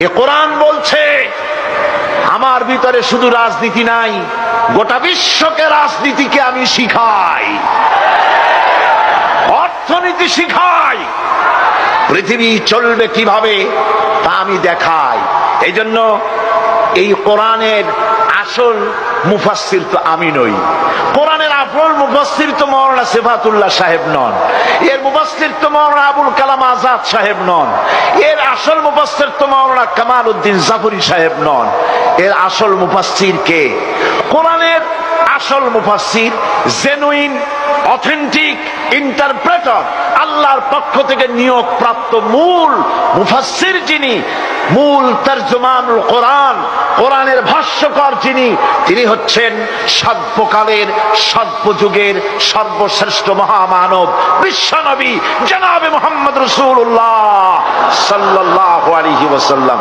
এ কোরআন বলছে আমার ভিতরে শুধু রাজনীতি নাই, গোটা বিশ্বকে রাজনীতিকে আমি শিখাই, অর্থনীতি শিখাই, পৃথিবী চলবে কিভাবে তা আমি দেখাই। এই জন্য এই কোরআনের আসল মুফাসসির তো আমি নই, কোরআনের আসল মুফাসসির তো মাওলানা সিফাতুল্লাহ সাহেব নন, এর মুফাসসির তো মাওলানা আবুল কালাম আজাদ সাহেব নন, এর আসল মুফাসসির তো মাওলানা কামাল উদ্দিন জাফরি সাহেব নন। এর আসল মুফাসসির কে? কোরআনের আসল মুফাসসির, জেনুইন অথেন্টিক ইন্টারপ্রেটার, আল্লাহর পক্ষ থেকে নিয়োগ প্রাপ্ত মূল মুফাসসির যিনি, মূল তরজমানুল কোরআন, কোরআনের ভাষ্যকার যিনি, তিনি হচ্ছেন সর্বকালের সর্বযুগের সর্বশ্রেষ্ঠ মহামানব বিশ্বনবী জনাবে মুহাম্মদ রাসূলুল্লাহ সাল্লাল্লাহু আলাইহি ওয়াসাল্লাম।